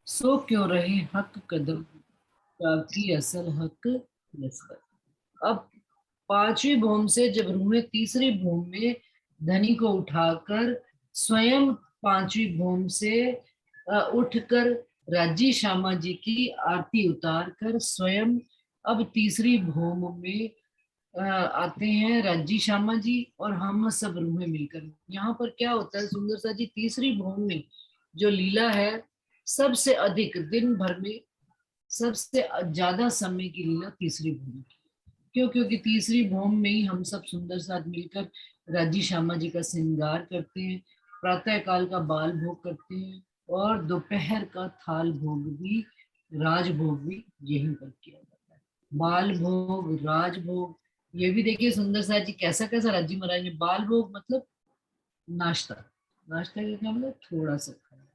सो क्यों रहे हक कदम की असल हक नस्बत। अब पांचवी भूम से जब रूह ने तीसरी भूम में धनी को उठाकर स्वयं पांचवी भूम से उठकर राजी श्यामा जी की आरती उतार कर स्वयं अब तीसरी भूम में आते हैं राजी श्यामा जी और हम सब रूहें मिलकर। यहाँ पर क्या होता है सुंदर सा जी, तीसरी भूम में जो लीला है सबसे अधिक दिन भर में सबसे ज्यादा समय की लीला तीसरी भूमि की। क्यों? क्योंकि तीसरी भूमि में ही हम सब सुंदर साथ मिलकर राजी श्यामा जी का श्रृंगार करते हैं, प्रातः काल का बाल भोग करते हैं और दोपहर का थाल भोग भी, राजभोग भी यहीं पर किया जाता है। बाल भोग, राजभोग, ये भी देखिए सुंदर साथ जी कैसा कैसा राजी महाराज ने। बाल भोग मतलब नाश्ता, नाश्ता का क्या मतलब? थोड़ा सा खाना।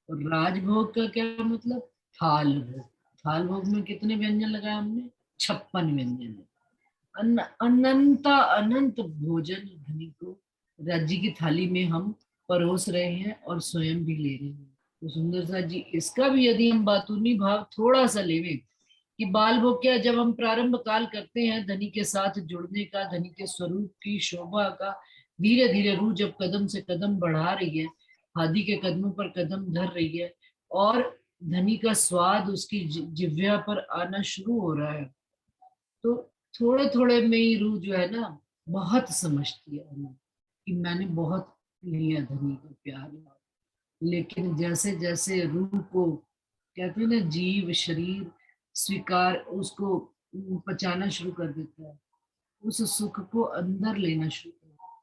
और राजभोग का क्या मतलब? थाल भोग। थाल भोग में कितने व्यंजन लगाए हमने? 56 व्यंजन। अनंता अनंत भोजन धनी को राज्य की थाली में हम परोस रहे हैं और स्वयं भी ले रहे हैं। तो सुंदर सा जी इसका भी यदि हम बातूनी भाव थोड़ा सा लेवे कि बाल भोग क्या, जब हम प्रारंभ काल करते हैं धनी के साथ जुड़ने का, धनी के स्वरूप की शोभा का, धीरे धीरे रूह जब कदम से कदम बढ़ा रही है, हादी के कदमों पर कदम धर रही है और धनी का स्वाद उसकी जिह्वा पर आना शुरू हो रहा है, तो थोड़े थोड़े में ही रूह जो है ना बहुत समझती है हमें कि मैंने बहुत लिया धनी का प्यार। लेकिन जैसे जैसे रूह को कहते हैं ना, जीव शरीर स्वीकार उसको पचाना शुरू कर देता है, उस सुख को अंदर लेना शुरू कर देता है,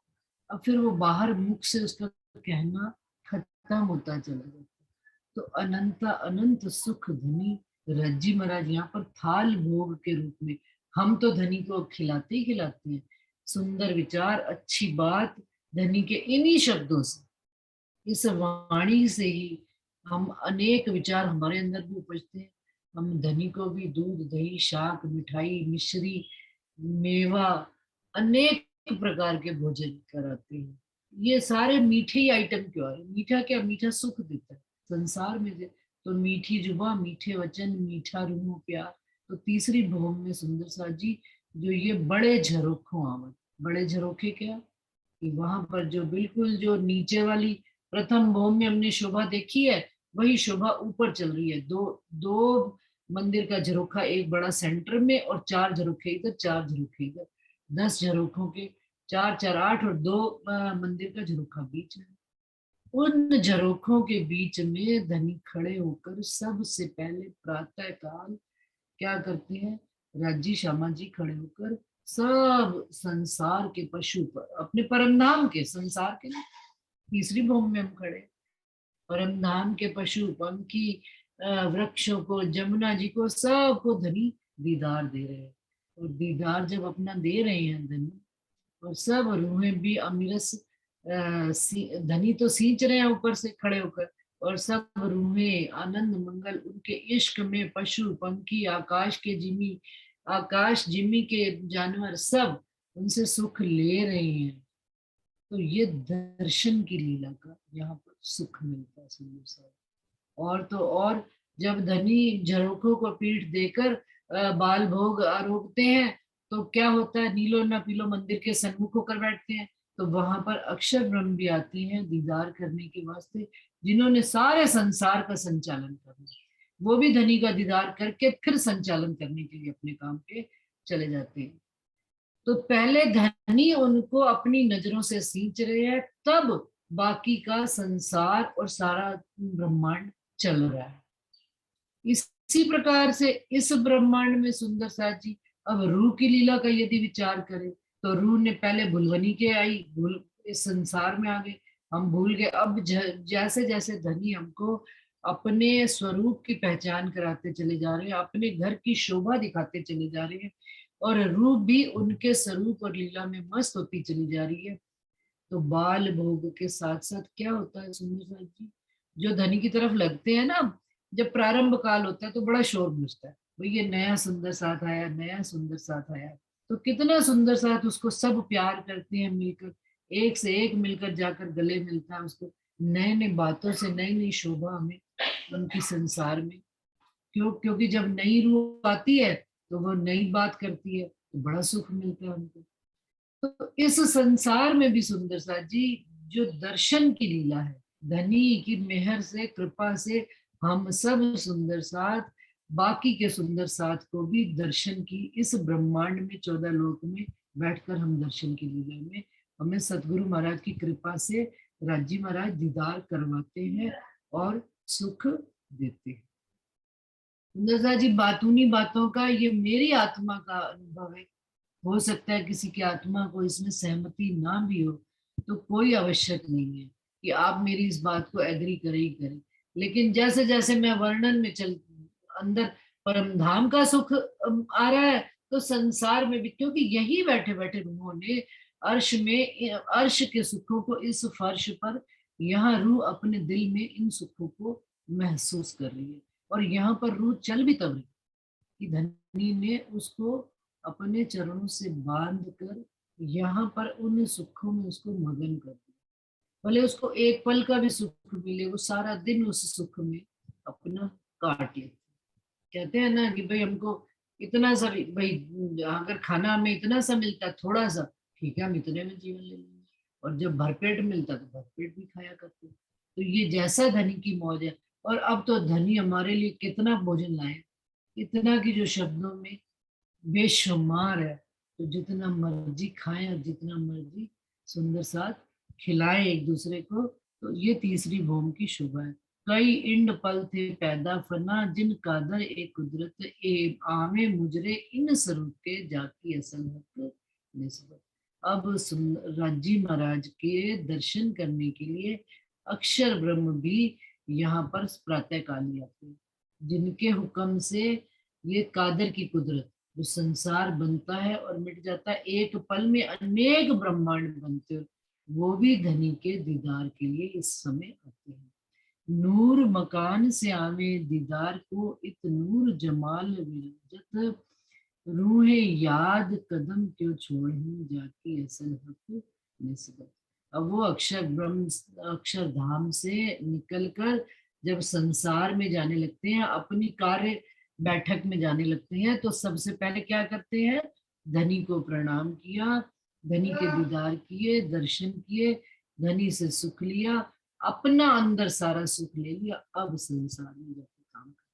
अब फिर वो बाहर मुख से उसका कहना खत्म होता चला जाता है। तो अनंता अनंत सुख धनी रज्जी महाराज यहाँ पर थाल भोग के रूप में हम तो धनी को खिलाते ही खिलाते हैं। सुंदर विचार, अच्छी बात, धनी के इन्हीं शब्दों से, इस वाणी से ही हम अनेक विचार हमारे अंदर भी उपजते हैं। हम धनी को भी दूध दही शाक मिठाई मिश्री मेवा अनेक प्रकार के भोजन कराते हैं। ये सारे मीठे ही आइटम क्यों है? मीठा क्या? मीठा सुख देता है संसार में दे। तो मीठी जुबा, मीठे वचन, मीठा रूह प्यार। तो तीसरी भूम में सुंदर साथ जी जो ये बड़े झरोखों आवन, बड़े झरोखे क्या कि वहां पर जो बिल्कुल जो नीचे वाली प्रथम भूमि में हमने शोभा देखी है, वही शोभा ऊपर चल रही है। दो दो मंदिर का झरोखा, एक बड़ा सेंटर में और 4 झरोखे इधर, 4 झरोखे इधर, 10 झरोखों के 4 4 8 और 2 मंदिर का झरोखा बीच में। उन झरोखों के बीच में धनी खड़े होकर सबसे पहले प्रातः काल क्या करते हैं? राजी श्यामा जी खड़े होकर सब संसार के पशु पर, अपने परम धाम के, संसार के नहीं, तीसरी भूमि में हम खड़े, परम धाम के पशु पंखी वृक्षों को, जमुना जी को, सबको धनी दीदार दे रहे हैं। और दीदार जब अपना दे रहे हैं धनी, और सब रूहें भी अमिरस धनी तो सींच रहे हैं ऊपर से खड़े होकर, और सब रूहें आनंद मंगल उनके इश्क में, पशु पंखी आकाश के जिमी, आकाश जिमी के जानवर सब उनसे सुख ले रहे हैं। तो ये दर्शन की लीला का यहाँ पर सुख मिलता है सुंदर सा। और तो और जब धनी झरोखों को पीठ देकर बाल भोग आरोपते हैं, तो क्या होता है? नीलो न पीलो मंदिर के सन्मुख होकर बैठते हैं, तो वहां पर अक्षर ब्रह्म भी आती हैं दीदार करने के वास्ते, जिन्होंने सारे संसार का संचालन करना, वो भी धनी का दीदार करके फिर संचालन करने के लिए अपने काम पे चले जाते हैं। तो पहले धनी उनको अपनी नजरों से सींच रहे हैं, तब बाकी का संसार और सारा ब्रह्मांड चल रहा है। इसी प्रकार से इस ब्रह्मांड में सुंदर साथ जी अब रूह की लीला का यदि विचार करें, तो रूह ने पहले भुलवनी के आई, भूल इस संसार में आ गए, हम भूल गए। अब जैसे जैसे धनी हमको अपने स्वरूप की पहचान कराते चले जा रहे हैं, अपने घर की शोभा दिखाते चले जा रहे हैं, और रूह भी उनके स्वरूप और लीला में मस्त होती चली जा रही है। तो बाल भोग के साथ साथ क्या होता है सुंदर साथ जी, जो धनी की तरफ लगते हैं ना, जब प्रारंभ काल होता है तो बड़ा शोर मचता है, भाई ये नया सुंदर साथ आया, नया सुंदर साथ आया। तो कितना सुंदर साथ, उसको सब प्यार करते हैं मिलकर, एक से एक मिलकर जाकर गले मिलता है उसको, नए नए बातों से नई नई शोभा हमें उनकी संसार में। क्योंकि जब नई रूह आती है तो वो नई बात करती है, तो बड़ा सुख मिलता है उनको। तो इस संसार में भी सुंदर साथ जी जो दर्शन की लीला है, धनी की मेहर से, कृपा से हम सब सुंदर साथ, बाकी के सुंदर साथ को भी दर्शन की इस ब्रह्मांड में 14 लोक में बैठकर हम दर्शन की लीला में हमें सतगुरु महाराज की कृपा से राजी महाराज दीदार करवाते हैं और सुख देते हैं। सुंदर जी बातूनी बातों का ये मेरी आत्मा का अनुभव है। हो सकता है किसी की आत्मा को इसमें सहमति ना भी हो, तो कोई आवश्यक नहीं है कि आप मेरी इस बात को एग्री करें ही करें। लेकिन जैसे जैसे मैं वर्णन में चल अंदर परम धाम का सुख आ रहा है, तो संसार में भी, क्योंकि यही बैठे बैठे उन्होंने अर्श में अर्श के सुखों को इस फर्श पर, यहाँ रूह अपने दिल में इन सुखों को महसूस कर रही है। और यहाँ पर रूह चल भी तब रही कि धनी ने उसको अपने चरणों से बांध कर यहाँ पर उन सुखों में उसको मगन कर दिया। भले उसको एक पल का भी सुख मिले, वो सारा दिन उस सुख में अपना काट लेते। कहते हैं ना कि भाई हमको इतना सा भी, भाई अगर खाना हमें इतना सा मिलता थोड़ा सा, ठीक है हम इतने में जीवन ले लेंगे, और जब भरपेट मिलता तो भरपेट भी खाया करते। तो ये जैसा धनी की मौज है। और अब तो धनी हमारे लिए कितना भोजन लाए, इतना कि जो शब्दों में बेशुमार है। तो जितना मर्जी खाएं और जितना मर्जी सुंदर साथ खिलाएं एक दूसरे को। तो ये तीसरी भूम की शोभा है। कई इंड पल थे पैदा फना, जिन कादर ए कुदरत ए आवे मुजरे, इन स्वरूप के जाकी असल हक निस्बत। अब राजी महाराज के दर्शन करने के लिए अक्षर ब्रह्म भी यहाँ पर प्रातः काली आते हैं, जिनके हुक्म से ये कादर की कुदरत, जो संसार बनता है और मिट जाता है, एक पल में अनेक ब्रह्मांड बनते हैं, वो भी धनी के दीदार के लिए इस समय आते हैं। नूर मकान से आवे दीदार को, इत नूर जमाल विराजत, रूहे याद कदम क्यों छोड़ही, जाकी असल हक निस्बत। अब वो अक्षर ब्रह्म, अक्षर धाम से निकलकर जब संसार में जाने लगते हैं, अपनी कार्य बैठक में जाने लगते हैं, तो सबसे पहले क्या करते हैं, धनी को प्रणाम किया, धनी के दीदार किए, दर्शन किए, धनी से सुख लिया, अपना अंदर सारा सुख ले लिया, अब संसार में जाकर काम कर।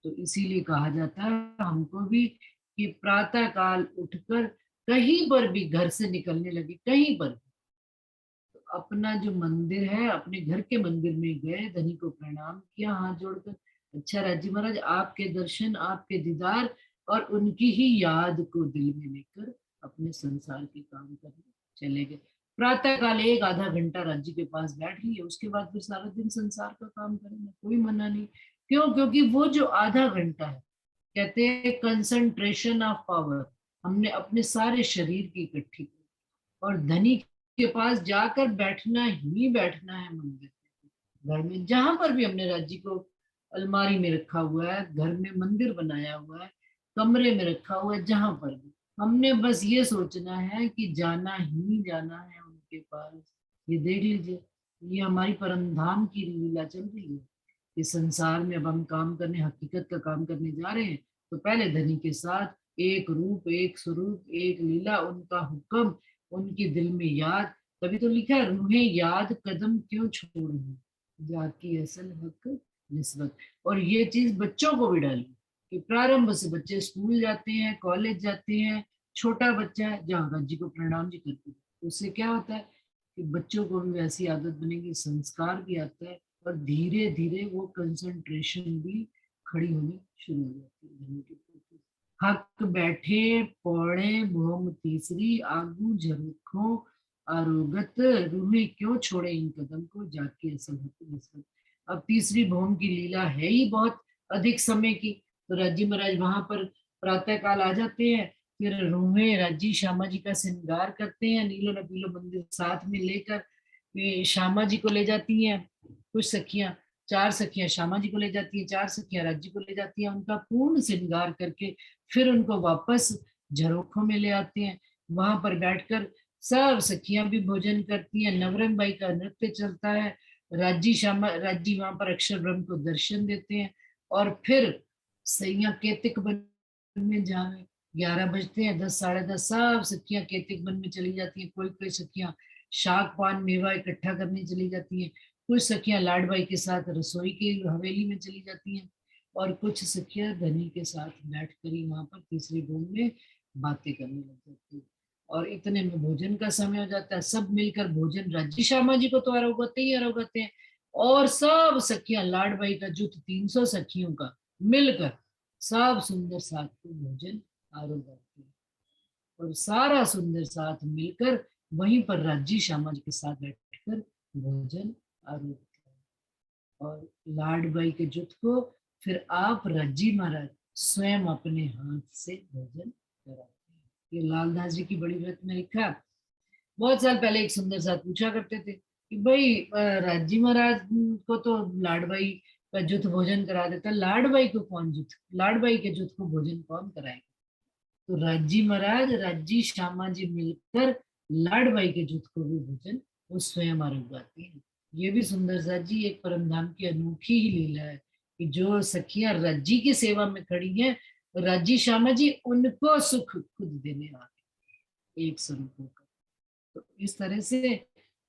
तो इसीलिए कहा जाता है हमको भी कि प्रातः काल उठकर कहीं पर भी घर से निकलने लगे, कहीं पर तो अपना जो मंदिर है, अपने घर के मंदिर में गए, धनी को प्रणाम किया हाथ जोड़कर, अच्छा राजी महाराज आपके दर्शन, आपके दीदार और उनकी ही याद को दिल में लेकर अपने संसार के काम करने चले गए। प्रातः काल एक आधा घंटा राज्य के पास बैठ लिए, उसके बाद फिर सारा दिन संसार का काम करेंगे, कोई मना नहीं। क्यों? क्योंकि वो जो आधा घंटा है, कहते हैं कंसंट्रेशन ऑफ पावर, हमने अपने सारे शरीर की इकट्ठी की, और धनी के पास जाकर बैठना ही बैठना है मंदिर घर में, जहां पर भी हमने राज्य को अलमारी में रखा हुआ है, घर में मंदिर बनाया हुआ है, कमरे में रखा हुआ है, जहां पर भी हमने बस ये सोचना है कि जाना ही जाना है उनके पास। ये देख लीजिए, ये हमारी परम धाम की लीला चल रही है कि संसार में अब हम काम करने, हकीकत का काम करने जा रहे हैं, तो पहले धनी के साथ एक रूप, एक स्वरूप, एक लीला, उनका हुक्म, उनकी दिल में याद। तभी तो लिखा है रूहें याद कदम क्यों छोड़ी, जाकी असल हक निस्बत। और ये चीज बच्चों को भी डाली कि प्रारंभ से बच्चे स्कूल जाते हैं, कॉलेज जाते हैं, छोटा बच्चा है जहाँ राज्य को प्रणाम जी करते हैं, उससे क्या होता है कि बच्चों को भी वैसी आदत बनेगी, संस्कार भी आता है, और धीरे धीरे वो कंसंट्रेशन भी खड़ी होनी शुरू हो जाती है धनी के प्रति। हक बैठे पौड़े भूम तीसरी, आगू झरोखों आरोगत, रूहे क्यों छोड़े इन कदम को, जाके असल हक। अब तीसरी भूम की लीला है ही बहुत अधिक समय की, तो राजी महाराज वहां पर प्रातः काल आ जाते हैं, फिर रूहे राजी श्यामा जी का श्रृंगार करते हैं, नीलो न पीलो मंदिर साथ में लेकर वे श्यामा जी को ले जाती हैं। कुछ सखियां, 4 सखियां श्यामा जी को ले जाती हैं, 4 सखियां राज्य को ले जाती हैं, उनका पूर्ण श्रृंगार करके फिर उनको वापस झरोखों में ले आते हैं। वहां पर बैठकर सब सखियां भी भोजन करती हैं, नवरंग बाई का नृत्य चलता है, राज्जी वहां पर अक्षर ब्रह्म को दर्शन देते हैं, और फिर सैया केतिक बन में जावे। 11 बजते हैं, 10 साढ़े 10 सब सखियां केतिक बन में चली जाती हैं। कोई कोई सखियां शाक पान मेवा इकट्ठा करने चली जाती हैं, कुछ सखियां लाड भाई के साथ रसोई की हवेली में चली जाती हैं, और कुछ सखियां धनी के साथ बैठ कर ही वहां पर तीसरी रूम में बातें करने लग जाती है। और इतने में भोजन का समय हो जाता है, सब मिलकर भोजन राज्जी श्यामा जी को तो अरोगते ही अरोगते हैं, और सब सखियां लाड भाई का जुट 300 सखियों का मिलकर सब सुंदर साथ को भोजन आरोगते हैं, और सारा सुंदर साथ मिलकर वहीं पर राज्जी श्यामा जी के साथ बैठकर भोजन आरोगते हैं। और लाड भाई के जुट को फिर आप राज्जी महाराज स्वयं अपने हाथ से भोजन कराते हैं। ये लालदास जी की बड़ी व्रत में लिखा है। बहुत साल पहले एक सुंदर साथ पूछा करते थे कि भाई राज्जी महाराज को तो लाडबाई का जुथ भोजन करा देता, लाडबाई को कौन जुथ, लाडबाई के जुथ को भोजन कौन कराएगा? तो राज्जी महाराज राज्जी श्यामा जी मिलकर लाडबाई के जुथ को भी भोजन वो स्वयं आरोग्यती है। ये भी सुंदर साथ जी एक परमधाम की अनोखी ही लीला है कि जो सखियां राज्जी की सेवा में खड़ी हैं, राज्जी श्यामा जी उनको सुख खुद देने वाले एक स्वरूप होकर। तो इस तरह से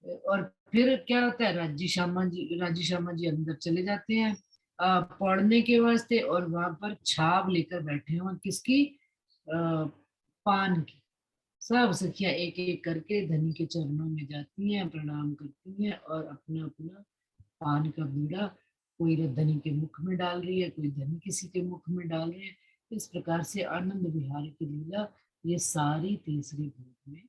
और फिर क्या होता है, राज्जी श्यामा जी अंदर चले जाते हैं पढ़ने के वास्ते, और वहां पर छाप लेकर बैठे हुए किसकी, पान की। सब सखियां एक एक करके धनी के चरणों में जाती हैं, प्रणाम करती हैं, और अपना अपना पान का बीड़ा कोई धनी के मुख में डाल रही है, कोई धनी किसी के मुख में डाल रहे हैं। इस प्रकार से आनंद विहार की लीला ये सारी तीसरी भोग में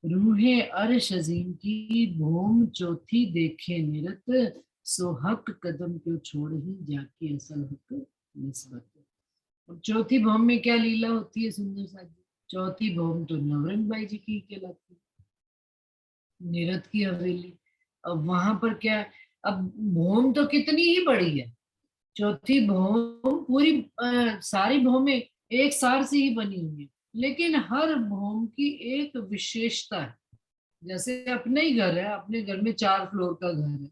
रूहे अर्श अजीम की भूम चौथी देखे निरत, सो हक कदम क्यों छोड़ ही जाके असल हक निस्बत। और चौथी भौम में क्या लीला होती है सुंदर सा जी? चौथी भौम तो नवरंग बाई जी की कहलाती है, निरत की हवेली। अब वहां पर क्या है, अब भौम तो कितनी ही बड़ी है, चौथी भौम पूरी सारी भौमें एक सार से ही बनी हुई है, लेकिन हर भौम की एक विशेषता है। जैसे अपने ही घर है, अपने घर में 4 फ्लोर का घर है,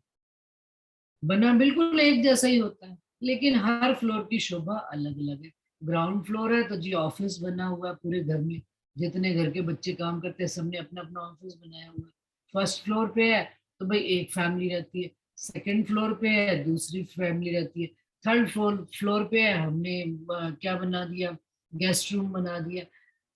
बना बिल्कुल एक जैसा ही होता है, लेकिन हर फ्लोर की शोभा अलग अलग है। ग्राउंड फ्लोर है तो जी ऑफिस बना हुआ है, पूरे घर में जितने घर के बच्चे काम करते हैं सबने अपना अपना ऑफिस बनाया हुआ है। फर्स्ट फ्लोर पे है तो भाई एक फैमिली रहती है, सेकंड फ्लोर पे है दूसरी फैमिली रहती है, थर्ड फ्लोर पे है हमने क्या बना दिया, गेस्ट रूम बना दिया,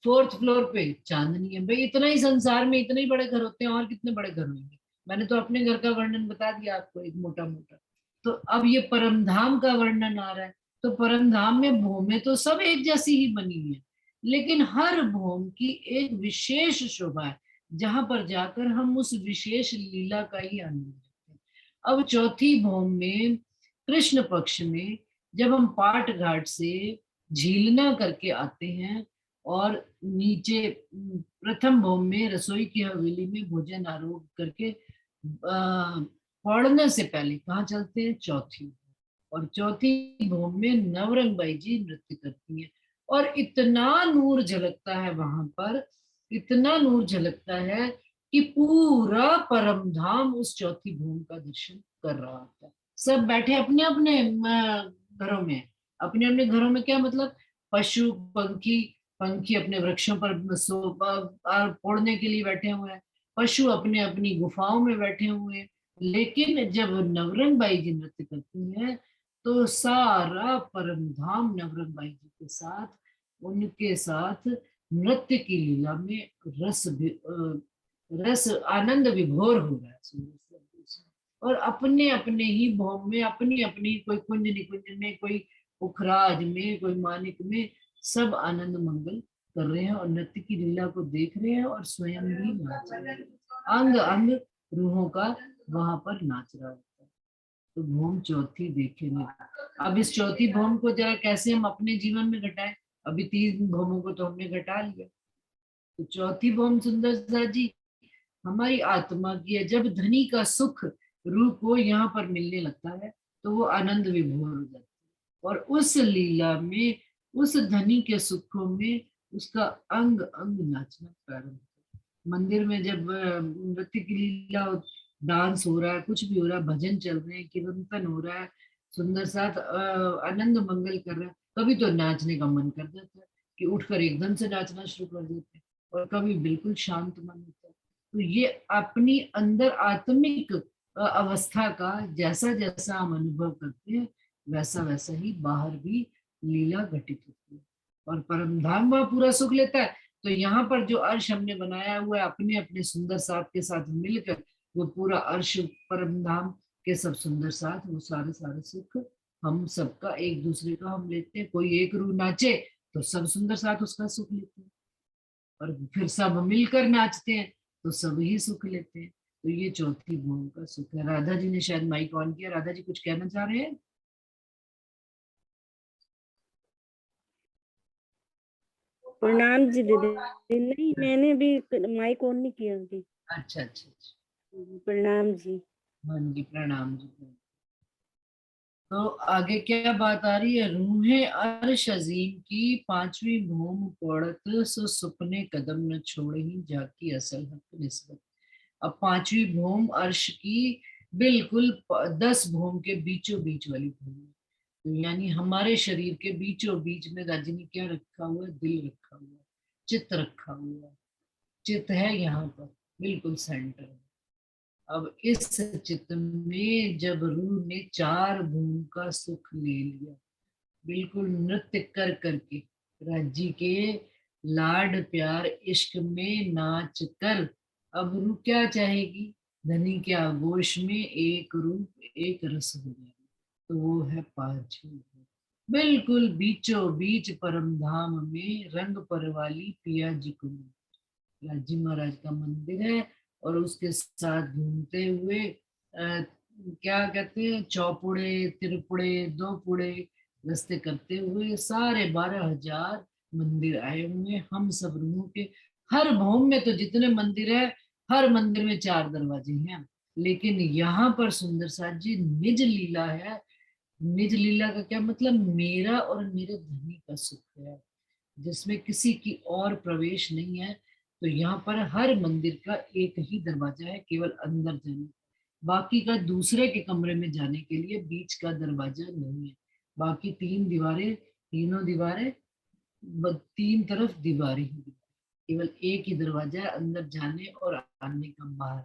फोर्थ फ्लोर पे चांदनी है। भाई इतना ही संसार में इतने ही बड़े घर होते हैं, और कितने बड़े घर होंगे? मैंने तो अपने घर का वर्णन बता दिया आपको एक मोटा मोटा। तो अब ये परमधाम का वर्णन आ रहा है, तो परमधाम में भूमें तो सब एक जैसी ही बनी हुई है, लेकिन हर भूम की एक विशेष शोभा है, जहां पर जाकर हम उस विशेष लीला का ही आनंद लेते हैं। अब चौथी भूम में कृष्ण पक्ष में जब हम पाट घाट से झीलना करके आते हैं, और नीचे प्रथम भोम में रसोई की हवेली में भोजन आरोप करके पढ़ने से पहले कहाँ चलते हैं, चौथी। और चौथी भोम में नवरंग बाई जी नृत्य करती हैं, और इतना नूर झलकता है वहां पर, इतना नूर झलकता है कि पूरा परम धाम उस चौथी भूम का दर्शन कर रहा होता है। सब बैठे अपने अपने घरों में, अपने अपने घरों में क्या मतलब, पशु पंखी, पंखी अपने वृक्षों पर फोड़ने के लिए बैठे हुए हैं, पशु अपने अपनी गुफाओं में बैठे हुए हैं। लेकिन जब नवरंग बाई जी नृत्य करती हैं तो सारा परम धाम नवरंग बाई जी के साथ, उनके साथ नृत्य की लीला में रस आनंद विभोर हो रहा है। और अपने अपने ही भौम में अपनी अपनी, कोई कुंज निकुंज में, कोई पुखराज में, कोई मानिक में, सब आनंद मंगल कर रहे हैं, और नृत्य की लीला को देख रहे हैं, और स्वयं भी नाच रहे हैं। अंग अंग रूहों का वहां पर नाच रहा होता है। तो भूम चौथी देखे नहीं। अब इस चौथी भूम को जरा कैसे हम अपने जीवन में घटाएं? अभी 3 भूमों को तो हमने घटा लिया, तो चौथी भूम सुंदर सा जी हमारी आत्मा की है। जब धनी का सुख रूप को यहाँ पर मिलने लगता है तो वो आनंद विभोर हो जाता है, और उस लीला में, उस धनी के सुखों में उसका अंग अंग नाचना प्रारंभ होता है। मंदिर में जब नृत्य की लीला डांस हो रहा है, कुछ भी हो रहा है, भजन चल रहे हैं, कीर्तन हो रहा है, सुंदर साथ आनंद मंगल कर रहा है, कभी तो नाचने का मन कर जाता है कि उठकर एकदम से नाचना शुरू कर देते हैं, और कभी बिल्कुल शांत मन होता है। तो ये अपनी अंदर आत्मिक अवस्था का जैसा जैसा हम अनुभव करते हैं, वैसा वैसा ही बाहर भी लीला घटित होती है, और परम धाम वह पूरा सुख लेता है। तो यहाँ पर जो अर्श हमने बनाया हुआ है अपने अपने सुंदर साथ के साथ मिलकर, वो पूरा अर्श परम धाम के सब सुंदर साथ, वो सारे सारे सुख हम सबका एक दूसरे का हम लेते हैं। कोई एक रू नाचे तो सब सुंदर साथ उसका सुख लेते हैं, और फिर सब मिलकर नाचते हैं तो सब ही सुख लेते हैं। तो ये चौथी भूम का सुख है। राधा जी ने शायद माइक ऑन किया, राधा जी कुछ कहना चाह रहे हैं? प्रणाम जी दीदी। नहीं, मैंने भी माइक ऑन नहीं किया जी। अच्छा अच्छा अच्छा। प्रणाम जी। हाँ जी, प्रणाम जी। तो आगे क्या बात आ रही है? रूहे अर्श अजीम की पांचवी भूम पड़त, सो सुपने कदम न छोड़े ही जाकी असल हक निस्बत। अब पांचवी भूम अर्श की बिल्कुल 10 भूम के बीचों बीच वाली भूम है। तो यानी हमारे शरीर के बीचों बीच में राजी ने क्या रखा हुआ है? दिल रखा हुआ है, चित्त रखा हुआ है। चित्त है यहाँ पर बिल्कुल सेंटर में। अब इस चित्त में जब रूह ने 4 भूम का सुख ले लिया, बिल्कुल नृत्य कर करके, राज्य के लाड प्यार इश्क में नाच कर, अब रूह क्या चाहेगी? धनी के आगोश में एक रूप एक रस हो जाए, तो वो है पांचवी भूम। बिल्कुल बीचों बीच परम धाम में रंग पर वाली पिया जी को, राजी महाराज का मंदिर है, और उसके साथ घूमते हुए क्या कहते हैं, चौपुड़े तिरपुड़े दो पुड़े रास्ते करते हुए सारे 12,000 मंदिर आए हुए हैं हम सब रूहों के। हर भूम में तो जितने मंदिर है, हर मंदिर में 4 दरवाजे हैं, लेकिन यहाँ पर सुंदर साथ जी निज लीला है। निज लीला का क्या मतलब? मेरा और मेरे धनी का सुख है, जिसमें किसी की और प्रवेश नहीं है। तो यहाँ पर हर मंदिर का एक ही दरवाजा है, केवल अंदर जाने, बाकी का दूसरे के कमरे में जाने के लिए बीच का दरवाजा नहीं है। बाकी 3 दीवारें, तीनों दीवारें, 3 तरफ दीवारें ही दीवारें। केवल एक ही दरवाजा है अंदर जाने और आने का, बाहर।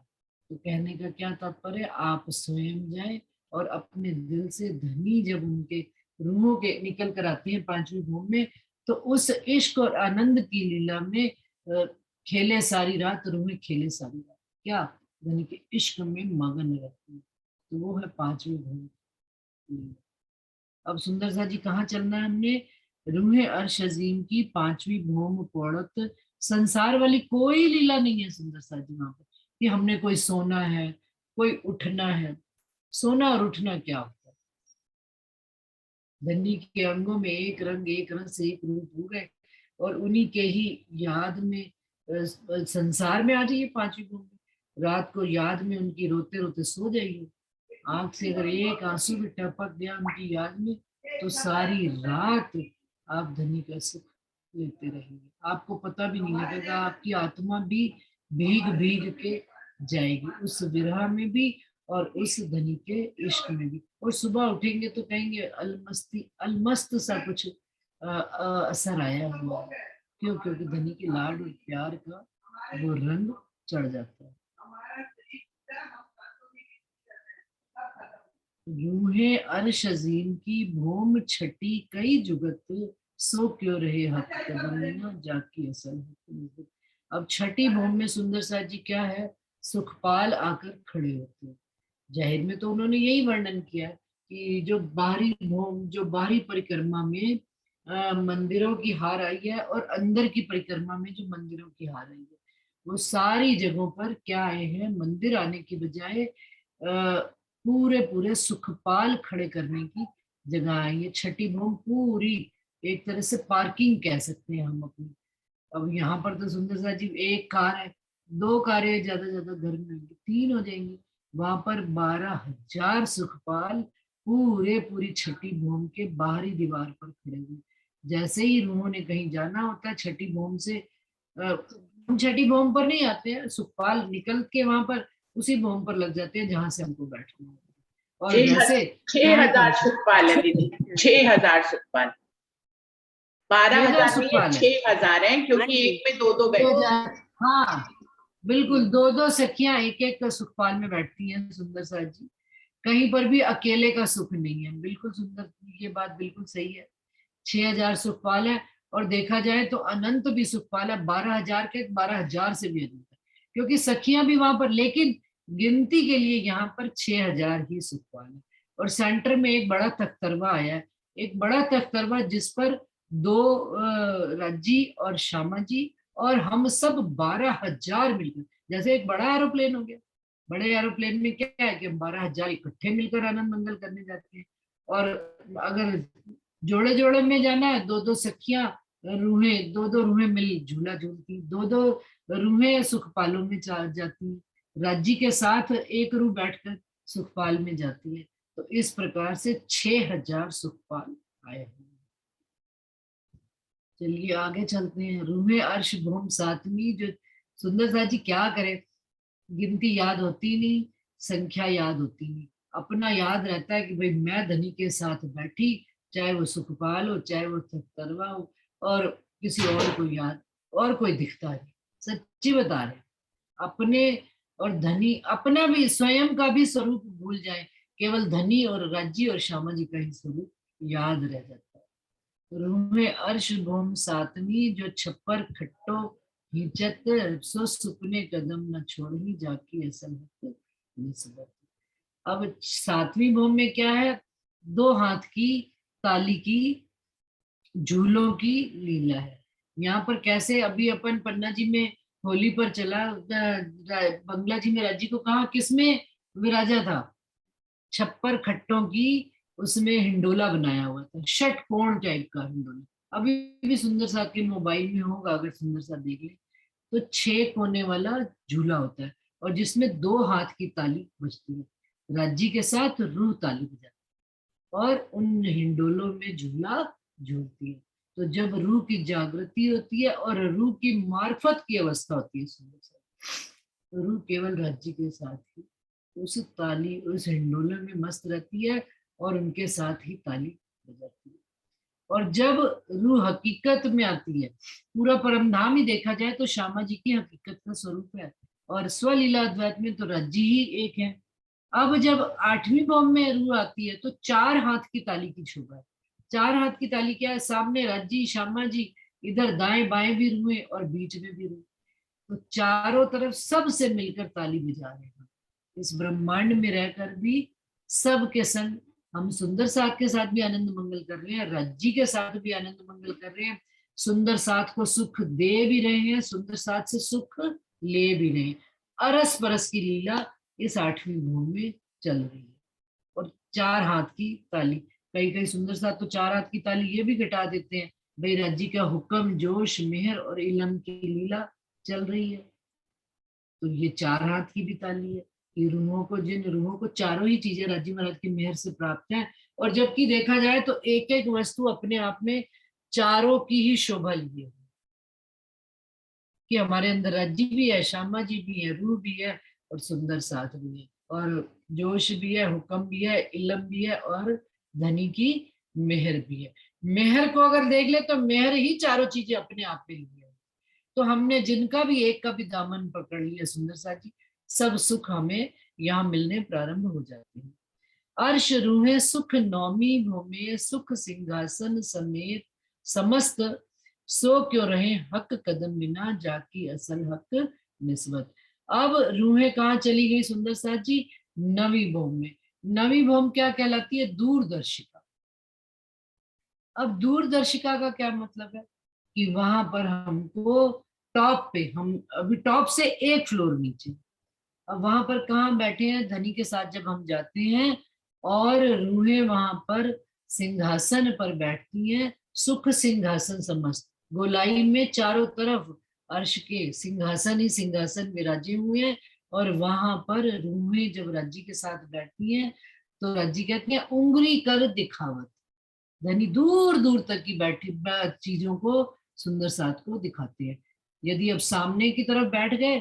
तो कहने का क्या तात्पर्य? आप स्वयं जाए और अपने दिल से धनी जब उनके रूहों के निकल कर आते हैं पांचवी भूम में, तो उस इश्क और आनंद की लीला में खेले सारी रात रूहें, खेले सारी रात, क्या धनी के इश्क में मगन रहती है। तो वो है पांचवी भूम। अब सुंदर सा जी कहाँ चलना है हमने? रूहे अर्श अजीम की पांचवी भूम पौड़त। संसार वाली कोई लीला नहीं है सुंदर सा जी वहां पर, कि हमने कोई सोना है, कोई उठना है। सोना और उठना क्या होता है? धनी के अंगों में एक रंग एक रस एक रूप हो गए, और उन्हीं के ही याद में संसार में आ जाइए पांचवी भूम में, रात को याद में उनकी रोते रोते सो जाइए। आंख से अगर एक आंसू भी टपक गया उनकी याद में, तो सारी रात आप धनी का सुख लेते रहेंगे, आपको पता भी नहीं लगेगा। आपकी आत्मा भी भीग भीग के जाएगी उस विरह में भी, और उस धनी के इश्क में भी। और सुबह उठेंगे तो कहेंगे अलमस्ती अलमस्त सा कुछ असर आया हुआ है। क्यों? क्योंकि धनी के लाड और प्यार का वो रंग चढ़ जाता है। रूहे अर्श अजीम की भूम छठी कई जुगत, सो क्यों रहे हक कदम न जाकी असल हक। अब छठी भूम में सुंदर सा जी क्या है? सुखपाल आकर खड़े होते हैं। जाहिर में तो उन्होंने यही वर्णन किया कि जो बाहरी भूम, जो बाहरी परिक्रमा में मंदिरों की हार आई है, और अंदर की परिक्रमा में जो मंदिरों की हार आई है, वो सारी जगहों पर क्या आए हैं? मंदिर आने की बजाय पूरे पूरे सुखपाल खड़े करने की जगह आई है। छठी भूम पूरी एक तरह से पार्किंग कह सकते हैं हम अपनी। अब यहाँ पर तो सुंदर सा जी एक कार है, 2 कारें ज्यादा ज्यादा घर में होंगी, 3 हो जाएंगी। वहां पर 12,000 सुखपाल पूरे पूरी छठी भूम के बाहरी दीवार पर खड़े हुए। जैसे ही रूहों ने कहीं जाना होता है छठी भूम से, हम छठी भूम पर नहीं आते हैं, सुखपाल निकल के वहां पर उसी भूमि पर लग जाते हैं जहां से हमको बैठना है। और 6,000 सुखपाल है दीदी, 6,000 सुखपाल। 12,000 नहीं है, 6,000 है, क्योंकि एक में 2-2 बैठते हैं। हाँ बिल्कुल, 2-2 सखियां एक एक सुखपाल में बैठती हैं। सुंदर साथ जी, कहीं पर भी अकेले का सुख नहीं है। बिल्कुल सुंदर, ये बात बिल्कुल सही है। 6,000 सुखपाल है, और देखा जाए तो अनंत भी सुखपाल है। 12,000 के 12,000 से भी अधिक है, क्योंकि सखियां भी वहां पर, लेकिन गिनती के लिए यहाँ पर 6,000 ही सुखपाल है। और सेंटर में एक बड़ा तख्तरवा आया है, एक बड़ा तख्तरवा, जिस पर 2 राज्जी और श्यामा जी और हम सब 12,000 मिलकर, जैसे एक बड़ा एरोप्लेन हो गया। बड़े एरोप्लेन में क्या है कि 12,000 इकट्ठे मिलकर आनंद मंगल करने जाते हैं। और अगर जोड़े जोड़े में जाना है, 2-2 सखियां रूहें, 2-2 रूहें मिल झूला झूलती, 2-2 रूहें सुखपालों में जाती, राज्य के साथ एक रूह बैठकर सुखपाल में जाती है। तो इस प्रकार से 6,000 सुखपाल आए हैं। चलिए आगे चलते हैं। रूहें अर्श भूम सातवीं, जो सुंदर साथ जी क्या करे, गिनती याद होती नहीं, संख्या याद होती नहीं। अपना याद रहता है कि भाई मैं धनी के साथ बैठी, चाहे वो सुखपाल हो, चाहे वो तख्तरवा हो, और किसी और को याद, और कोई दिखता नहीं। सच्ची बता रहे, अपने और धनी, अपना भी स्वयं का भी स्वरूप भूल जाए, केवल धनी और राज्य और श्यामा जी का ही स्वरूप याद रह जाता है। रूहे अर्श भूम सातवीं, जो छप्पर खट्टो हिचत, सो सुपने कदम न छोड़ ही जाकी असल निस्बत। अब 7वीं भूमि में क्या है, 2 हाथ की ताली की झूलों की लीला है। यहाँ पर कैसे, अभी अपन पन्ना जी में होली पर चला, बंगला जी में राज्य को कहा किसमें विराजा था, छप्पर खट्टों की, उसमें हिंडोला बनाया हुआ था, षटकोण टाइप का हिंडोला। अभी भी सुंदर साथ के मोबाइल में होगा, अगर सुंदर साथ देख ले तो 6 कोने वाला झूला होता है, और जिसमें 2 हाथ की ताली बजती है। राज्य के साथ रूह ताली बजाती है और उन हिंडोलों में झूला झूलती है। तो जब रूह की जागृति होती है और रूह की मार्फत की अवस्था होती है सुंदर साथ, तो रूह केवल राज्य के साथ ही उस ताली, उस हिंडोले में मस्त रहती है और उनके साथ ही ताली बजाती है। और जब रूह हकीकत में आती है, पूरा परमधाम ही देखा जाए तो श्यामा जी की हकीकत का स्वरूप है, और स्वलीला अद्वैत में तो राज्य ही एक है। अब जब 8वीं भौम में रूह आती है तो 4 हाथ की ताली की शोभा है। 4 हाथ की ताली क्या है, सामने राज्य श्यामा जी, इधर दाएं बाएं भी रूह और बीच में भी रूह, तो चारों तरफ सबसे मिलकर ताली बजा रहे हैं। इस ब्रह्मांड में रहकर भी सब के संग हम सुंदर साथ के साथ भी आनंद मंगल कर रहे हैं, राज्य के साथ भी आनंद मंगल कर रहे हैं, सुंदर साथ को सुख दे भी रहे हैं, सुंदर साथ से सुख ले भी रहे हैं। अरस परस की लीला इस 8वीं भूमि में चल रही है। और 4 हाथ की ताली, कई कई सुंदर साथ तो 4 हाथ की ताली ये भी घटा देते हैं, भाई राज्य का हुक्म, जोश, मेहर और इलम की लीला चल रही है। तो ये 4 हाथ की भी ताली है। ये रूहों को, जिन रूहों को चारों ही चीजें राज्य महाराज की मेहर से प्राप्त है, और जबकि देखा जाए तो एक एक वस्तु अपने आप में चारों की ही शोभा लिए, कि हमारे अंदर राज्य भी है, श्यामा जी भी है, रूह भी है, और सुंदर साथ भी है, और जोश भी है, हुक्म भी है, इलम भी है, और धनी की मेहर भी है। मेहर को अगर देख ले तो मेहर ही चारों चीजें अपने आप में लिए। तो हमने जिनका भी एक का भी दामन पकड़ लिया सुंदर साथ जी, सब सुख हमें यहाँ मिलने प्रारंभ हो जाते हैं। अर्श रूहे सुख नौमी भूमि, सुख सिंहासन समेत समस्त, सो क्यों रहे हक कदम बिना जाकी असल हक निस्बत। अब रूहें कहाँ चली गई सुंदर साथ जी, नवी भूम में। नवी भूम क्या कहलाती है, दूरदर्शिका। अब दूरदर्शिका का क्या मतलब है, कि वहां पर हमको टॉप पे, हम अभी टॉप से 1 फ्लोर नीचे, अब वहां पर कहाँ बैठे हैं, धनी के साथ जब हम जाते हैं और रूहें वहां पर सिंहासन पर बैठती हैं, सुख सिंहासन समस्त, गोलाई में चारों तरफ अर्श के सिंहासन ही सिंहासन विराजे हुए हैं, और वहां पर रूहें जब राज्य के साथ बैठती हैं तो राज्य कहते हैं उंगली कर दिखावत, यानी दूर दूर तक की बैठी चीजों को सुंदर साथ को दिखाते हैं। यदि अब सामने की तरफ बैठ गए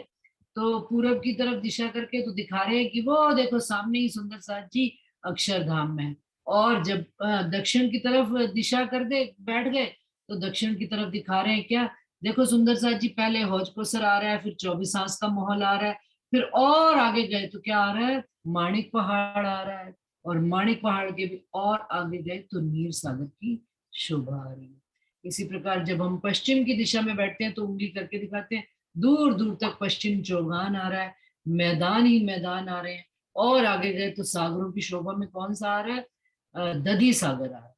तो पूरब की तरफ दिशा करके तो दिखा रहे हैं कि वो देखो सामने ही सुंदर साथ जी अक्षरधाम में है। और जब दक्षिण की तरफ दिशा कर दे बैठ गए तो दक्षिण की तरफ दिखा रहे हैं क्या, देखो सुंदर साथ जी पहले हौज कोसर आ रहा है, फिर 24 आंस का महल आ रहा है, फिर और आगे गए तो क्या आ रहा है, माणिक पहाड़ आ रहा है, और माणिक पहाड़ के भी और आगे गए तो नीर सागर की शोभा आ रही है। इसी प्रकार जब हम पश्चिम की दिशा में बैठते हैं तो उंगली करके दिखाते हैं, दूर दूर तक पश्चिम चौगान आ रहा है, मैदान ही मैदान आ रहे हैं, और आगे गए तो सागरों की शोभा में कौन सा आ रहा है, दधी सागर आ रहा है।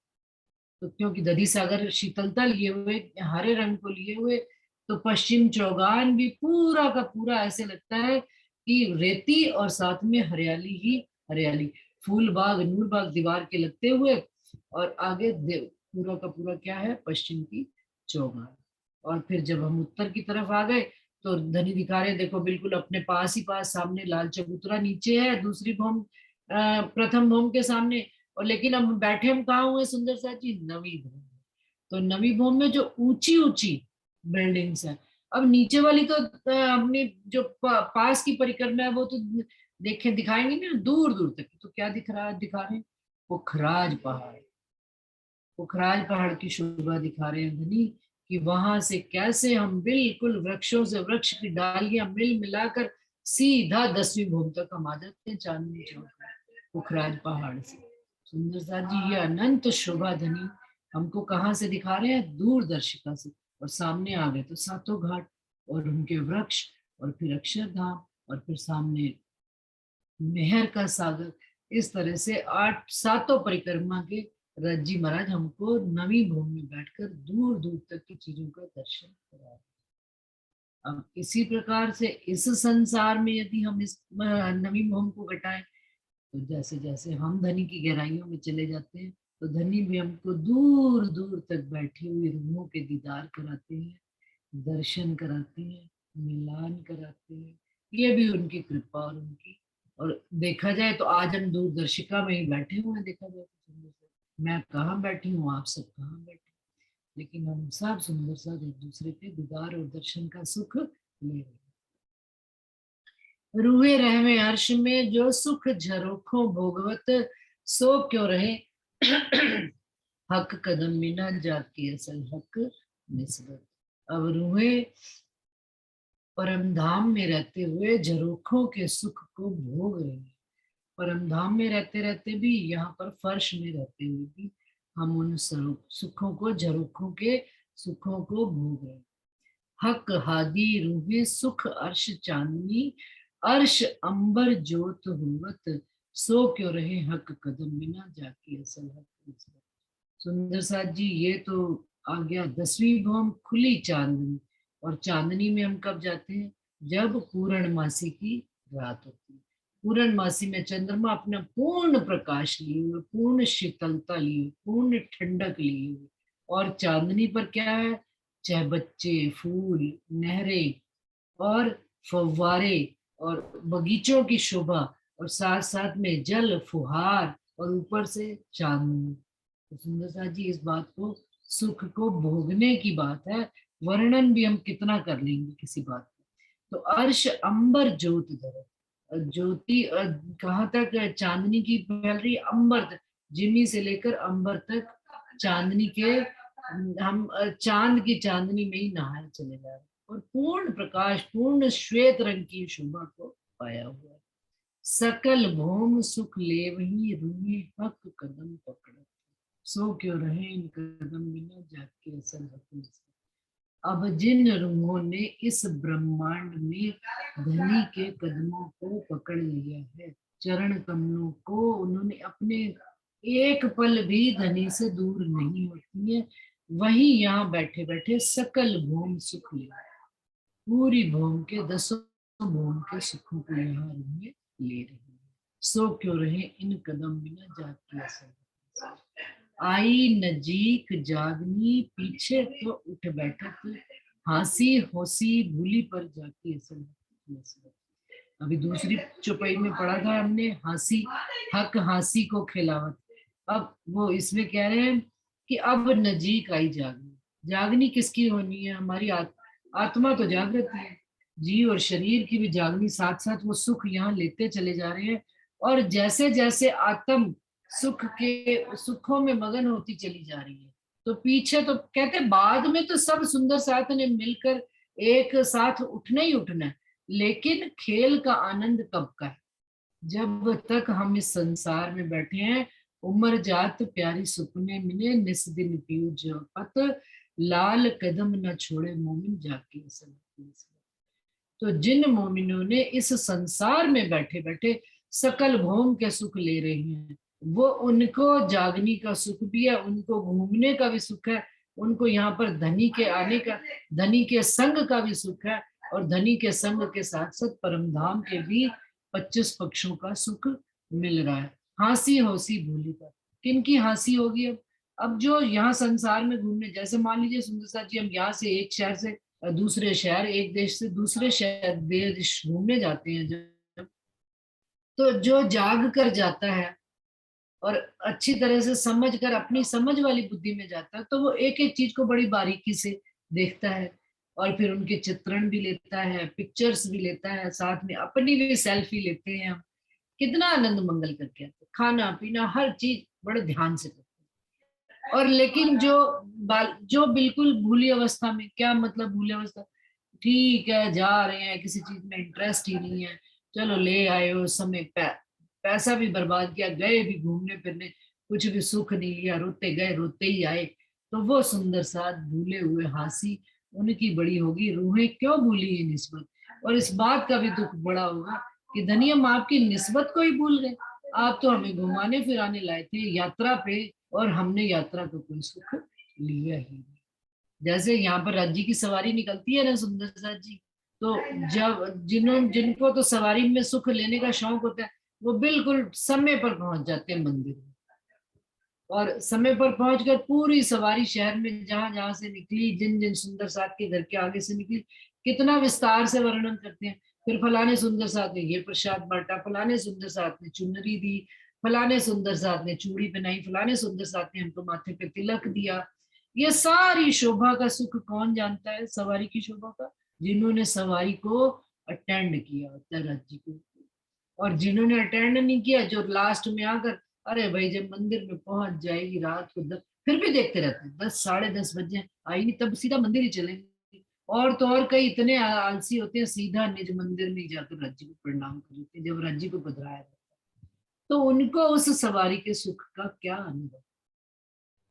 तो क्योंकि दधी सागर शीतलता लिए हुए, हरे रंग को लिए हुए, तो पश्चिम चौगान भी पूरा का पूरा ऐसे लगता है कि रेती और साथ में हरियाली ही हरियाली, फूल बाग नूर बाग दीवार के लगते हुए, और आगे पूरा का पूरा क्या है, पश्चिम की चौगान। और फिर जब हम उत्तर की तरफ आ गए तो धनी दिखा रहे, देखो बिल्कुल अपने पास ही पास सामने लाल चबूतरा नीचे है, दूसरी भौम प्रथम भौम के सामने, और लेकिन हम बैठे हम कहाँ हुए सुंदर सा जी, नवी भौम। तो नवी भौम में जो ऊंची ऊंची बिल्डिंग्स है, अब नीचे वाली तो अपनी जो पास की परिक्रमा है वो तो देखे दिखाएंगे ना दूर दूर तक, तो क्या दिख रहा है, दिखा रहे हैं पोखराज पहाड़, पोखराज पहाड़ की शोभा दिखा रहे हैं धनी, कि वहां से कैसे हम बिल्कुल वृक्षों से वृक्ष की डालियां मिल मिलाकर सीधा 10वीं भूमि तक हम आ जाते हैं, चांदनी चौक पोखराज पहाड़ से। सुंदर साथ जी ये अनंत शोभा धनी हमको कहाँ से दिखा रहे हैं, दूरदर्शिका से, और सामने आ गए तो सातों घाट और उनके वृक्ष, और फिर अक्षरधाम, और फिर सामने मेहर का सागर। इस तरह से 8 सातों परिक्रमा के रथ जी महाराज हमको नवी भूमि में बैठकर दूर दूर तक की चीजों का दर्शन करा। अब इसी प्रकार से इस संसार में यदि हम इस नवी भूमि को घटाएं तो जैसे जैसे हम धनी की गहराइयों में चले जाते हैं तो धनी भी हमको दूर दूर तक बैठी हुई रूहों के दीदार कराते हैं, दर्शन कराते हैं, मिलान कराते हैं। ये भी उनकी कृपा और उनकी, और देखा जाए तो आज हम दूरदर्शिका में ही बैठे हुए हैं, देखा जाए तो मैं कहाँ बैठी हूँ, आप सब कहाँ बैठे, लेकिन हम सब सुंदर सा एक दूसरे के दीदार और दर्शन का सुख ले रहे हैं। रूहे रहवे अर्श में जो सुख झरोखों भोगवत, सो क्यों रहे हक कदम बिना जाके असल हक निस्बत। अब रूहे परम धाम में रहते हुए झरोखों के सुख को भोग रहे हैं, परम धाम में रहते रहते भी, यहाँ पर फर्श में रहते हुए भी हम उन सुखों को, झरोखों के सुखों को भोग रहे हैं। हक हादी रूहे सुख अर्श चांदनी, अर्श अंबर ज्योत होवत, सो क्यों रहे हक कदम बिना जाके असल हक। सुंदर साथ जी ये तो आ गया 10वीं भौम खुली चांदनी, और चांदनी में हम कब जाते हैं, जब पूर्णमासी की रात होती है। पूर्णमासी में चंद्रमा अपना पूर्ण प्रकाश लिए हुए, पूर्ण शीतलता लिए, पूर्ण ठंडक लिए हुए, और चांदनी पर क्या है, चाहे बच्चे, फूल, नहरें और फव्वारे और बगीचों की शोभा, और साथ साथ में जल फुहार, और ऊपर से चांदनी। तो सुंदर साथ जी इस बात को, सुख को भोगने की बात है, वर्णन भी हम कितना कर लेंगे किसी बात को। तो अर्श अंबर ज्योत धरे, ज्योति कहाँ तक, चांदनी की फैल रही अंबर तक, जिमी से लेकर अंबर तक चांदनी के, हम चांद की चांदनी में ही नहाए चले जा रहे हैं, और पूर्ण प्रकाश, पूर्ण श्वेत रंग की शोभा को पाया हुआ है। सकल भौम सुख ले वही रूहे हक कदम पकड़, सो क्यों रहे इन कदम बिना जाके असल हक। अब जिन रूहों ने इस ब्रह्मांड में धनी के कदमों को पकड़ लिया है, चरण कमलों को उन्होंने अपने, एक पल भी धनी से दूर नहीं होती है, वही यहाँ बैठे बैठे सकल भौम सुख ले, पूरी भौम के 10 भौम के सुखों को यहाँ रूहें ले रही है। सो क्यों रहे इन कदम बिना जाके असल, आई नजीक जागनी पीछे तो उठ बैठक, हंसी होसी भूली पर जाके असल। अभी दूसरी चौपाई में पढ़ा था हमने, हंसी हक हंसी को खिलावत, अब वो इसमें कह रहे हैं कि अब नजीक आई जागनी। जागनी किसकी होनी है, हमारी आत्मा तो जागृत है, जीव और शरीर की भी जागनी, साथ साथ वो सुख यहाँ लेते चले जा रहे हैं। और जैसे जैसे आत्म सुखों में मगन होती चली जा रही है, तो पीछे तो कहते बाद में तो सब सुंदर साथ ने मिलकर एक साथ उठना ही उठना है, लेकिन खेल का आनंद कब का है? जब तक हम इस संसार में बैठे हैं। उम्र जात प्यारी सुपने मिले, निस दिन पीऊ जपत, लाल कदम न छोड़े मोमिन जाके सब। तो जिन मोमिनों ने इस संसार में बैठे बैठे सकल भोग के सुख ले रहे हैं, वो उनको जागने का सुख भी है, उनको घूमने का भी सुख है, उनको यहाँ पर धनी के आने का, धनी के संग का भी सुख है, और धनी के संग के साथ साथ परमधाम के भी 25 पक्षों का सुख मिल रहा है। हंसी होसी भूली पर किनकी हंसी होगी? अब जो यहाँ संसार में घूमने, जैसे मान लीजिए सुंदर साथ जी, हम यहाँ से एक शहर से दूसरे शहर, एक देश से दूसरे शहर देश घूमने जाते हैं जब, तो जो जाग कर जाता है और अच्छी तरह से समझ कर अपनी समझ वाली बुद्धि में जाता है, तो वो एक एक चीज को बड़ी बारीकी से देखता है, और फिर उनके चित्रण भी लेता है, पिक्चर्स भी लेता है, साथ में अपनी भी सेल्फी लेते हैं हम। कितना आनंद मंगल करके आते, खाना पीना हर चीज बड़े ध्यान से करते हैं। और लेकिन जो बिल्कुल भूली अवस्था में, क्या मतलब भूली अवस्था, ठीक है जा रहे हैं, किसी चीज में इंटरेस्ट ही नहीं है, चलो ले आए उस समय पैसा भी बर्बाद किया, गए भी घूमने फिरने, कुछ भी सुख नहीं लिया, रोते गए रोते ही आए, तो वो सुंदर साथ भूले हुए हंसी उनकी बड़ी होगी, रूहें क्यों भूली है निस्बत। और इस बात का भी दुख बड़ा होगा कि धनी हम आपकी निस्बत को ही भूल गए, आप तो हमें घुमाने फिराने लाए थे यात्रा पे, और हमने यात्रा को कोई सुख लिया ही नहीं। जैसे यहाँ पर राज्य की सवारी निकलती है ना सुंदर साथ जी, तो जब जिनको तो सवारी में सुख लेने का शौक होता है, वो बिल्कुल समय पर पहुंच जाते हैं मंदिर में, और समय पर पहुंचकर पूरी सवारी शहर में जहां जहां से निकली, जिन जिन सुंदर साथ के घर के आगे से निकली, कितना विस्तार से वर्णन करते हैं। फिर फलाने सुंदर साथ ने ये प्रसाद बांटा, फलाने सुंदर साथ ने चुनरी दी, फलाने सुंदर साथ ने चूड़ी पहनाई, फलाने सुंदर साथ ने हमको माथे पे तिलक दिया। ये सारी शोभा का सुख कौन जानता है? सवारी की शोभा का जिन्होंने सवारी को अटेंड किया होता है राज्य को, और जिन्होंने अटेंड नहीं किया, जो लास्ट में आकर, अरे भाई जब मंदिर में पहुंच जाएगी रात को 10, फिर भी देखते रहते हैं 10 साढ़े 10 बजे आई नहीं, तब सीधा मंदिर ही चलेंगे। और तो और कई इतने आलसी होते हैं, सीधा निज मंदिर में जाकर राज्य को प्रणाम कर लेते हैं जब राज्य को बधराया जाता है। तो उनको उस सवारी के सुख का क्या अनुभव,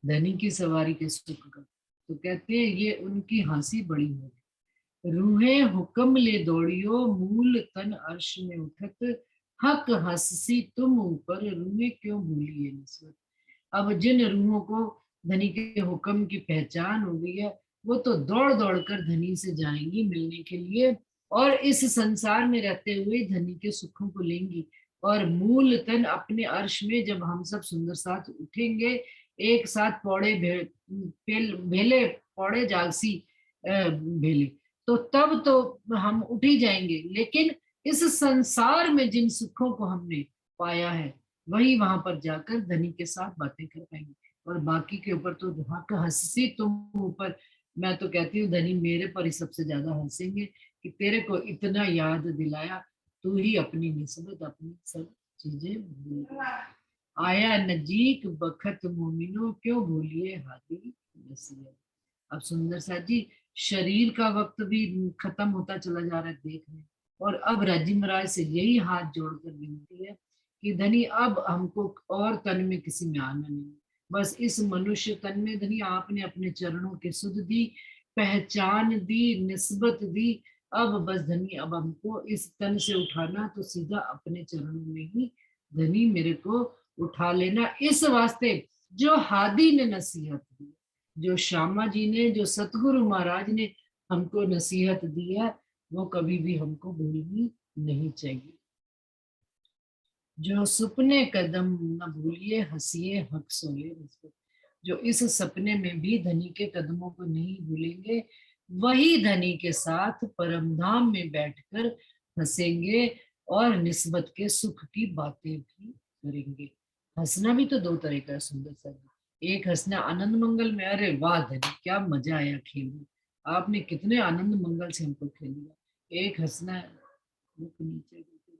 धनी की सवारी के सुख का? तो कहते हैं ये उनकी हंसी बड़ी होगी, रूहें हुक्म ले दौड़ियो, मूल तन अर्श में उठत, हक हंसी तुम ऊपर, रूहें क्यों भूलिए निस्बत। अब जिन रूहों को धनी के हुक्म की पहचान हो गई है, वो तो दौड़ दौड़ कर धनी से जाएंगी मिलने के लिए, और इस संसार में रहते हुए धनी के सुखों को लेंगी। और मूल तन अपने अर्श में जब हम सब सुंदर साथ उठेंगे, एक साथ पौड़े भेले पौड़े जागसी भेले, तो तब तो हम उठ ही जाएंगे। लेकिन इस संसार में जिन सुखों को हमने पाया है, वही वहां पर जाकर धनी के साथ बातें कर पाएंगे, और बाकी के ऊपर तो हक हंसी तुम ऊपर। मैं तो कहती हूँ धनी मेरे पर ही सबसे ज्यादा हंसेंगे कि तेरे को इतना याद दिलाया, तू ही अपनी निस्बत अपनी सब चीजें भूल गया। आया नजीक बखत मोमिनो, क्यों भूलिए हाथी नसीहत। अब सुंदर साथ जी, शरीर का वक्त भी खत्म होता चला जा रहा है देख रहे हैं, और अब राजी महाराज से यही हाथ जोड़कर विनती है कि धनी अब हमको और तन में किसी में आना नहीं, बस इस मनुष्य तन में धनी आपने अपने चरणों की सुध दी, पहचान दी, निस्बत दी। अब बस धनी अब हमको इस तन से उठाना तो सीधा अपने चरणों में ही धनी मेरे को उठा लेना। इस वास्ते जो हादी ने नसीहत दी, जो श्यामा जी ने, जो सतगुरु महाराज ने हमको नसीहत दी है, वो कभी भी हमको भूलनी नहीं चाहिए। जो सुपने कदम न भूलिए, हंसिए हक सोए। जो इस सपने में भी धनी के कदमों को नहीं भूलेंगे, वही धनी के साथ परमधाम में बैठकर हंसेंगे और निस्बत के सुख की बातें भी करेंगे। हंसना भी तो दो तरह का सुंदर सा, एक हंसना आनंद मंगल में, अरे वाह धनी क्या मजा आया खेल में, आपने कितने आनंद मंगल से हमको खेल दिया। एक हंसना है, मुख नीचे करके।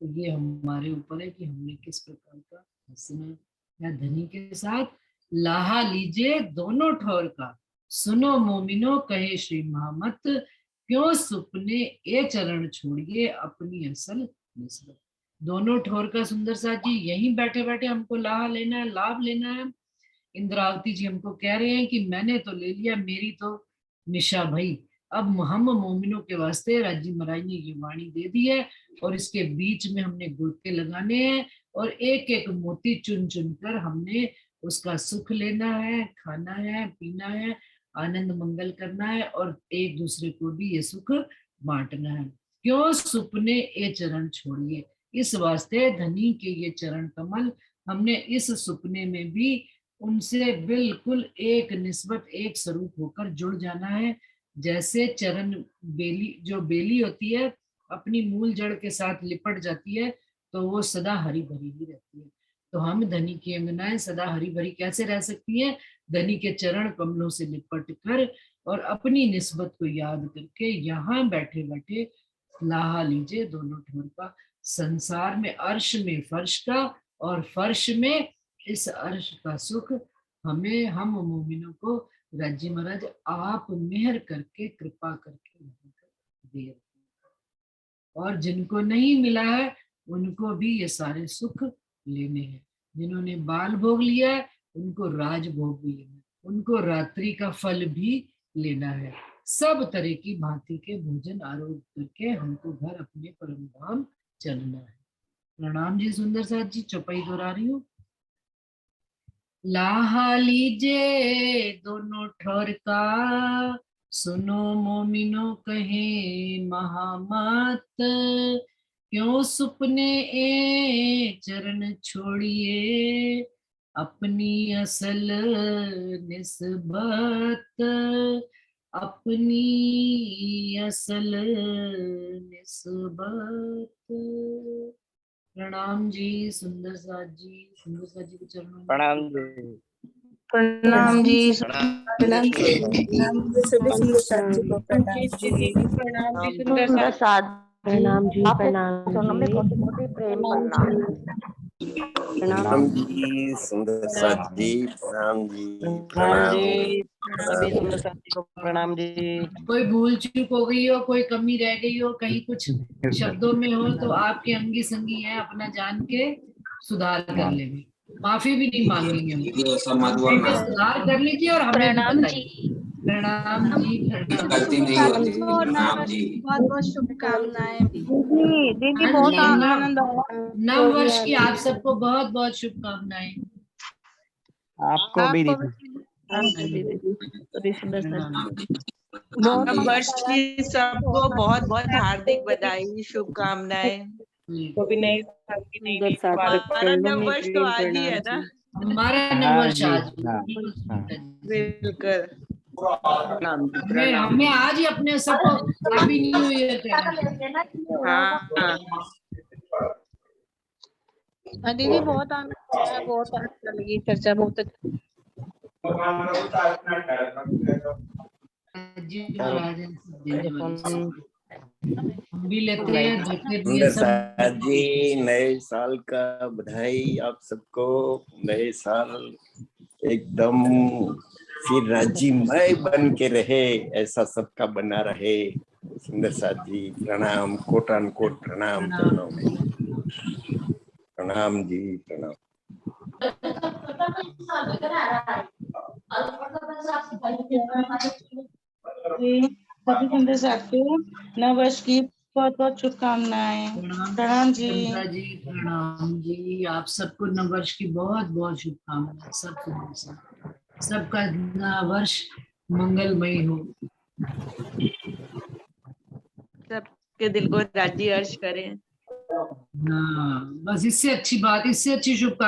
तो ये हमारे ऊपर है कि हमने किस प्रकार का हंसना है। या धनी के साथ लाहा लीजिए दोनों ठोर का, सुनो मोमिनो कहे श्री महामत, क्यों सुपने ए चरण छोड़िए अपनी असल निस्बत। दोनों ठोर का सुंदर साथ जी, यहीं बैठे बैठे हमको लाहा लेना है, लाभ लेना है। इंद्रावती जी हमको कह रहे हैं कि मैंने तो ले लिया, मेरी तो निशा भाई। अब हम मोमिनों के वास्ते राजी महाराज ने ये वाणी दे दी है, और इसके बीच में हमने गुड़के लगाने हैं, और एक एक मोती चुन चुन कर हमने उसका सुख लेना है, खाना है, पीना है, आनंद मंगल करना है, और एक दूसरे को भी ये सुख बांटना है। क्यों सुपने ए चरण छोड़िए, इस वास्ते धनी के ये चरण कमल, हमने इस सुपने में भी उनसे बिल्कुल एक निस्बत, एक स्वरूप होकर जुड़ जाना है। जैसे चरण बेली, जो बेली होती है अपनी मूल जड़ के साथ लिपट जाती है तो वो सदा हरी भरी ही रहती है। तो हम धनी की अंगनाएं सदा हरी भरी कैसे रह सकती हैं? धनी के चरण कमलों से लिपट कर और अपनी निस्बत को याद करके यहाँ बैठे बैठे लाहा लीजिए दोनों ठोर का। संसार में अर्श में फर्श का, और फर्श में इस अर्श का सुख हमें, हम मोमिनों को राज्य महाराज आप मेहर करके कृपा करके दे। और जिनको नहीं मिला है उनको भी ये सारे सुख लेने हैं। जिन्होंने बाल भोग लिया है उनको राज भोग भी लेना है, उनको रात्रि का फल भी लेना है। सब तरह की भांति के भोजन आरोप करके हमको घर अपने परम धाम चलना है। प्रणाम जी सुंदर साथ जी, चौपाई दोहरा रही हूँ। लाहा लीजे दोनों ठोर का, सुनो मोमिनो कहे महामत, क्यों सुपने ए चरण छोड़िए अपनी असल निस्बत, अपनी असल निस्बत। प्रणाम जी सुंदर साथ जी, सुंदर साथ जी के चरणों में प्रणाम जी। प्रणाम जी। प्रणाम सभी सुंदर साथ जी को प्रणाम जी। प्रणाम जी सुंदर सुंदर साथ। साथ प्रणाम जी, आपके प्रणाम चरणों में जी, कोटि कोटि प्रेम प्रणाम। प्रणाम जी सुंदर साथ जी, प्रणाम जी, प्रणाम। सभी सुंदर साथी को प्रणाम जी। कोई भूल चूक हो गई हो, कोई कमी रह गई हो, कहीं कुछ शब्दों में हो तो आपके अंगी संगी हैं, अपना जान के सुधार कर लेंगे। माफी भी नहीं मांगेंगे हम, माफी में सुधार कर लीजिए और हमें भी बताइए। प्रणाम जी, प्रणाम। बहुत बहुत शुभकामनाएं। दीदी हाँ बहुत जी, आनंद आया। नव वर्ष की आप सबको बहुत बहुत शुभकामनाएं। आपको भी सभी सुंदर साथ जी। नव वर्ष की सबको बहुत बहुत हार्दिक बधाई, शुभकामनाएं। तो भी नए साल की नई सुंदर साथ के हमारा चरणों नव में वर्ष तो प्रेम आज ही है प्रणाम ना। जी। हमारा नव वर्ष आज बिल्कुल। हमें आज ही अपने सबको हैप्पी न्यू ईयर कहना। हाँ दीदी बहुत आनंद आया, बहुत अच्छा लगी चर्चा, बहुत अच्छा। जी महाराज हम भी लेते हैं, देखते भी हैं सुंदर सब। साथ जी, नए साल का बधाई आप सबको। नए साल एकदम फिर राज्यमय बन के रहे, ऐसा सबका बना रहे। सुंदर साथ जी प्रणाम, कोटान कोट प्रणाम चरणों में। प्रणाम जी, प्रणाम। सभी सुंदर साथी नव वर्ष की बहुत बहुत शुभकामनाएं। प्रणाम जी। चंद्रा जी, प्रणाम जी। आप सबको नव वर्ष की बहुत बहुत शुभकामनाएं। सबका नव वर्ष मंगलमय हो। सबके दिल को राज्य अर्श करें। हाँ, बस इससे अच्छी बात, इससे अच्छी शुभकामनाएं